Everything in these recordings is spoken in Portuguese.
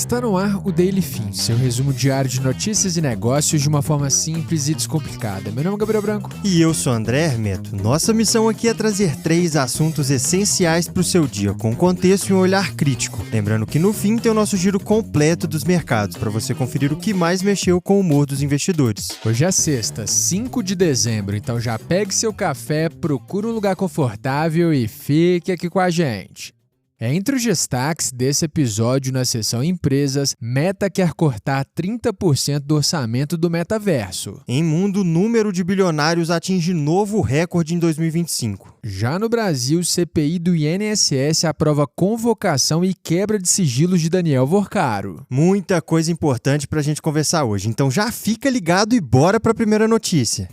Está no ar o Daily Fin, seu resumo diário de notícias e negócios de uma forma simples e descomplicada. Meu nome é Gabriel Branco. E eu sou André Hermeto. Nossa missão aqui é trazer 3 assuntos essenciais para o seu dia, com contexto e um olhar crítico. Lembrando que no fim tem o nosso giro completo dos mercados, para você conferir o que mais mexeu com o humor dos investidores. Hoje é sexta, 5 de dezembro, então já pegue seu café, procure um lugar confortável e fique aqui com a gente. Entre os destaques desse episódio na seção Empresas, Meta quer cortar 30% do orçamento do metaverso. Em mundo, o número de bilionários atinge novo recorde em 2025. Já no Brasil, CPI do INSS aprova convocação e quebra de sigilos de Daniel Vorcaro. Muita coisa importante para a gente conversar hoje, então já fica ligado e bora para a primeira notícia.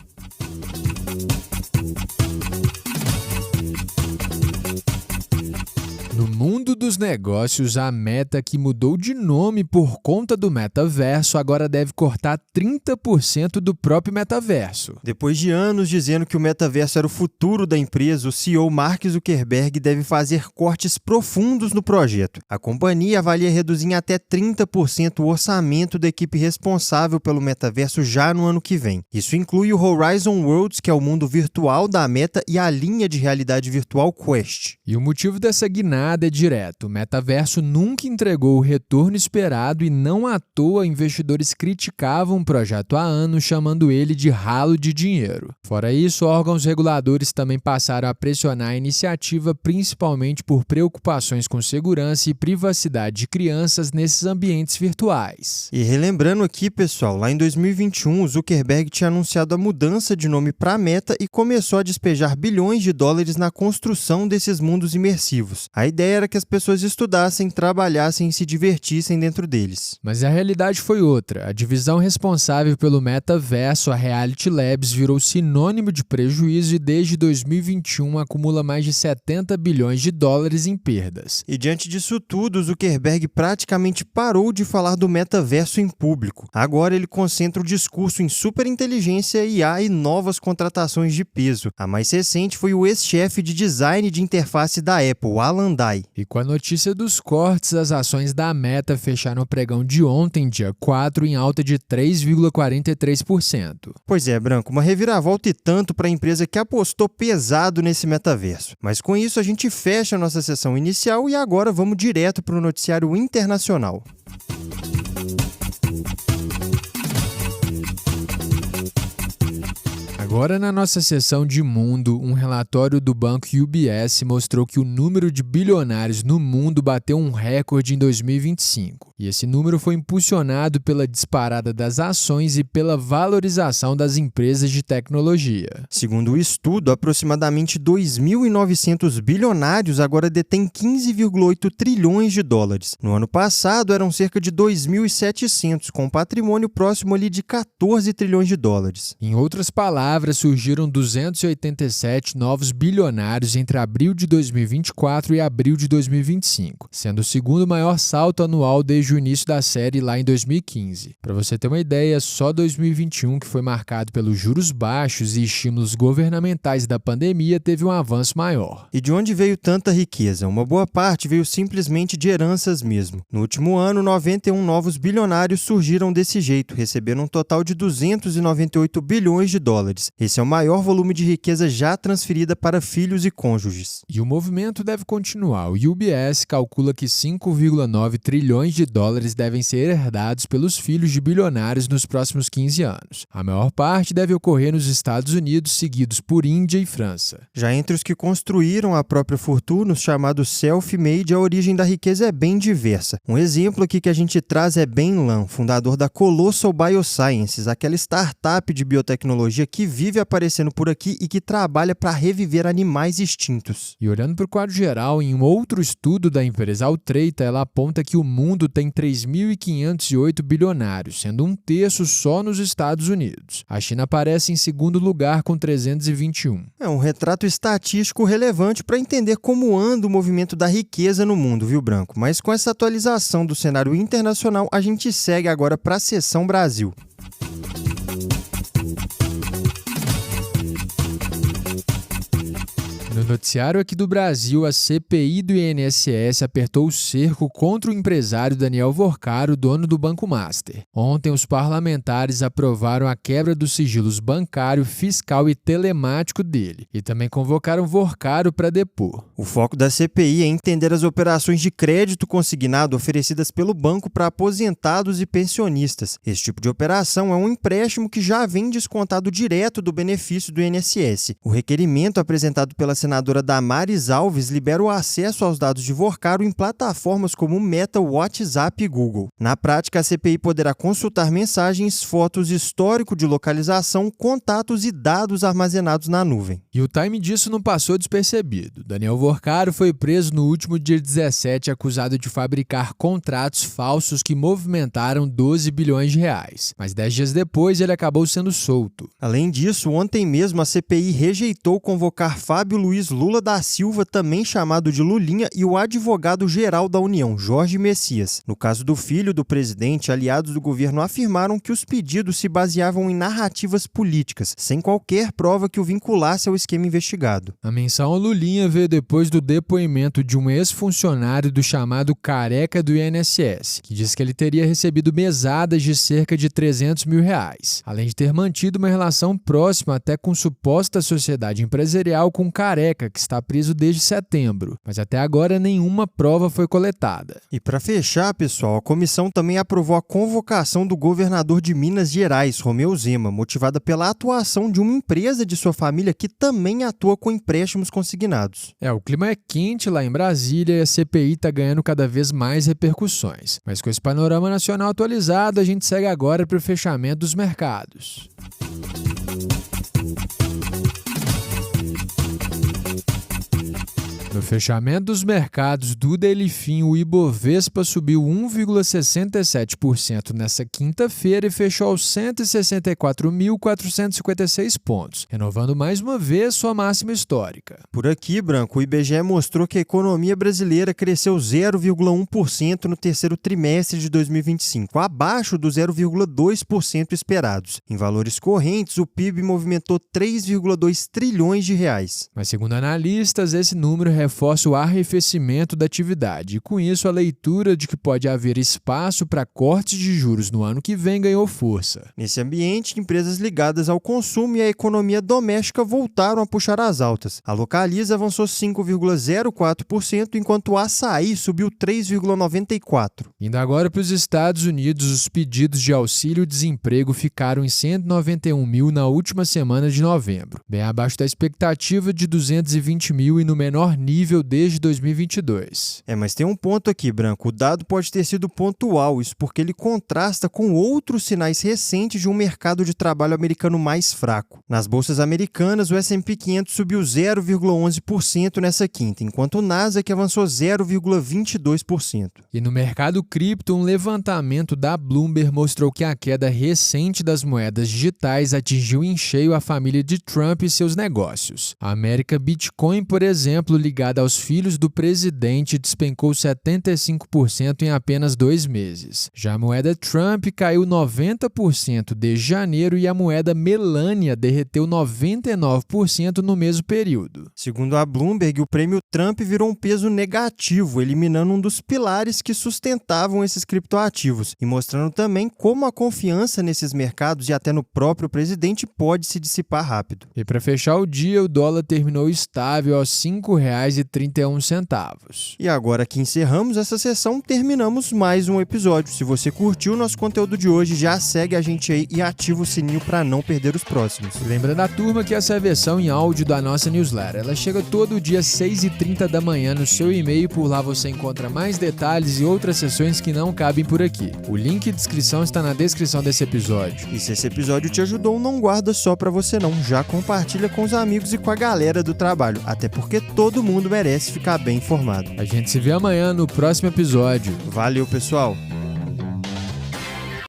No mundo dos negócios, a Meta, que mudou de nome por conta do metaverso, agora deve cortar 30% do próprio metaverso. Depois de anos dizendo que o metaverso era o futuro da empresa, o CEO Mark Zuckerberg deve fazer cortes profundos no projeto. A companhia avalia reduzir em até 30% o orçamento da equipe responsável pelo metaverso já no ano que vem. Isso inclui o Horizon Worlds, que é o mundo virtual da Meta, e a linha de realidade virtual Quest. E o motivo dessa guinada é direto. O metaverso nunca entregou o retorno esperado e não à toa investidores criticavam o projeto há anos, chamando ele de ralo de dinheiro. Fora isso, órgãos reguladores também passaram a pressionar a iniciativa, principalmente por preocupações com segurança e privacidade de crianças nesses ambientes virtuais. E relembrando aqui, pessoal, lá em 2021, o Zuckerberg tinha anunciado a mudança de nome para Meta e começou a despejar bilhões de dólares na construção desses mundos imersivos. A ideia era que as pessoas estudassem, trabalhassem e se divertissem dentro deles. Mas a realidade foi outra. A divisão responsável pelo metaverso, a Reality Labs, virou sinônimo de prejuízo e desde 2021 acumula mais de 70 bilhões de dólares em perdas. E diante disso tudo, Zuckerberg praticamente parou de falar do metaverso em público. Agora ele concentra o discurso em superinteligência, IA e novas contratações de peso. A mais recente foi o ex-chefe de design de interface da Apple, Alan Dye. E com a notícia dos cortes, as ações da Meta fecharam o pregão de ontem, dia 4, em alta de 3,43%. Pois é, Branco, uma reviravolta e tanto para a empresa que apostou pesado nesse metaverso. Mas com isso a gente fecha a nossa sessão inicial e agora vamos direto para o noticiário internacional. Agora, na nossa seção de mundo, um relatório do banco UBS mostrou que o número de bilionários no mundo bateu um recorde em 2025. E esse número foi impulsionado pela disparada das ações e pela valorização das empresas de tecnologia. Segundo o estudo, aproximadamente 2.900 bilionários agora detêm 15,8 trilhões de dólares. No ano passado, eram cerca de 2.700, com patrimônio próximo ali de 14 trilhões de dólares. Em outras palavras, surgiram 287 novos bilionários entre abril de 2024 e abril de 2025, sendo o segundo maior salto anual desde o início da série lá em 2015. Para você ter uma ideia, só 2021, que foi marcado pelos juros baixos e estímulos governamentais da pandemia, teve um avanço maior. E de onde veio tanta riqueza? Uma boa parte veio simplesmente de heranças mesmo. No último ano, 91 novos bilionários surgiram desse jeito, recebendo um total de 298 bilhões de dólares. Esse é o maior volume de riqueza já transferida para filhos e cônjuges. E o movimento deve continuar. O UBS calcula que 5,9 trilhões de dólares devem ser herdados pelos filhos de bilionários nos próximos 15 anos. A maior parte deve ocorrer nos Estados Unidos, seguidos por Índia e França. Já entre os que construíram a própria fortuna, os chamados self-made, a origem da riqueza é bem diversa. Um exemplo aqui que a gente traz é Ben Lan, fundador da Colossal Biosciences, aquela startup de biotecnologia que vive aparecendo por aqui e que trabalha para reviver animais extintos. E olhando para o quadro geral, em um outro estudo da empresa Altreita, ela aponta que o mundo tem 3.508 bilionários, sendo um terço só nos Estados Unidos. A China aparece em segundo lugar com 321. É um retrato estatístico relevante para entender como anda o movimento da riqueza no mundo, viu, Branco? Mas com essa atualização do cenário internacional, a gente segue agora para a seção Brasil. No noticiário aqui do Brasil, a CPI do INSS apertou o cerco contra o empresário Daniel Vorcaro, dono do Banco Master. Ontem, os parlamentares aprovaram a quebra dos sigilos bancário, fiscal e telemático dele e também convocaram Vorcaro para depor. O foco da CPI é entender as operações de crédito consignado oferecidas pelo banco para aposentados e pensionistas. Esse tipo de operação é um empréstimo que já vem descontado direto do benefício do INSS. O requerimento apresentado pela senadora Damares Alves libera o acesso aos dados de Vorcaro em plataformas como Meta, WhatsApp e Google. Na prática, a CPI poderá consultar mensagens, fotos, histórico de localização, contatos e dados armazenados na nuvem. E o time disso não passou despercebido. Daniel Vorcaro foi preso no último dia 17, acusado de fabricar contratos falsos que movimentaram 12 bilhões de reais. Mas 10 dias depois, ele acabou sendo solto. Além disso, ontem mesmo a CPI rejeitou convocar Fábio Luiz Lula da Silva, também chamado de Lulinha, e o advogado-geral da União, Jorge Messias. No caso do filho do presidente, aliados do governo afirmaram que os pedidos se baseavam em narrativas políticas, sem qualquer prova que o vinculasse ao esquema investigado. A menção ao Lulinha veio depois do depoimento de um ex-funcionário do chamado Careca do INSS, que diz que ele teria recebido mesadas de cerca de 300 mil reais, além de ter mantido uma relação próxima até com suposta sociedade empresarial com Careca, que está preso desde setembro, mas até agora nenhuma prova foi coletada. E para fechar, pessoal, a comissão também aprovou a convocação do governador de Minas Gerais, Romeu Zema, motivada pela atuação de uma empresa de sua família que também atua com empréstimos consignados. O clima é quente lá em Brasília e a CPI está ganhando cada vez mais repercussões. Mas com esse panorama nacional atualizado, a gente segue agora para o fechamento dos mercados. No fechamento dos mercados do Delifim, o Ibovespa subiu 1,67% nessa quinta-feira e fechou aos 164.456 pontos, renovando mais uma vez sua máxima histórica. Por aqui, Branco, o IBGE mostrou que a economia brasileira cresceu 0,1% no terceiro trimestre de 2025, abaixo dos 0,2% esperados. Em valores correntes, o PIB movimentou 3,2 trilhões de reais. Mas segundo analistas, esse número reforça o arrefecimento da atividade e, com isso, a leitura de que pode haver espaço para cortes de juros no ano que vem ganhou força. Nesse ambiente, empresas ligadas ao consumo e à economia doméstica voltaram a puxar as altas. A Localiza avançou 5,04%, enquanto o Açaí subiu 3,94%. Indo agora para os Estados Unidos, os pedidos de auxílio-desemprego ficaram em 191 mil na última semana de novembro, bem abaixo da expectativa de 220 mil e no menor nível desde 2022. Mas tem um ponto aqui, Branco. O dado pode ter sido pontual, isso porque ele contrasta com outros sinais recentes de um mercado de trabalho americano mais fraco. Nas bolsas americanas, o S&P 500 subiu 0,11% nessa quinta, enquanto o Nasdaq avançou 0,22%. E no mercado cripto, um levantamento da Bloomberg mostrou que a queda recente das moedas digitais atingiu em cheio a família de Trump e seus negócios. A América Bitcoin, por exemplo, ligada aos filhos do presidente, despencou 75% em apenas 2 meses. Já a moeda Trump caiu 90% desde janeiro e a moeda Melania derreteu 99% no mesmo período. Segundo a Bloomberg, o prêmio Trump virou um peso negativo, eliminando um dos pilares que sustentavam esses criptoativos e mostrando também como a confiança nesses mercados e até no próprio presidente pode se dissipar rápido. E para fechar o dia, o dólar terminou estável aos R$ 5,31. E agora que encerramos essa sessão, terminamos mais um episódio. Se você curtiu o nosso conteúdo de hoje, já segue a gente aí e ativa o sininho para não perder os próximos. Lembrando a turma que essa é a versão em áudio da nossa newsletter. Ela chega todo dia às 6h30 da manhã no seu e-mail. Por lá você encontra mais detalhes e outras sessões que não cabem por aqui. O link e descrição está na descrição desse episódio. E se esse episódio te ajudou, não guarda só para você não. Já compartilha com os amigos e com a galera do trabalho. Até porque todo mundo merece ficar bem informado. A gente se vê amanhã no próximo episódio. Valeu, pessoal!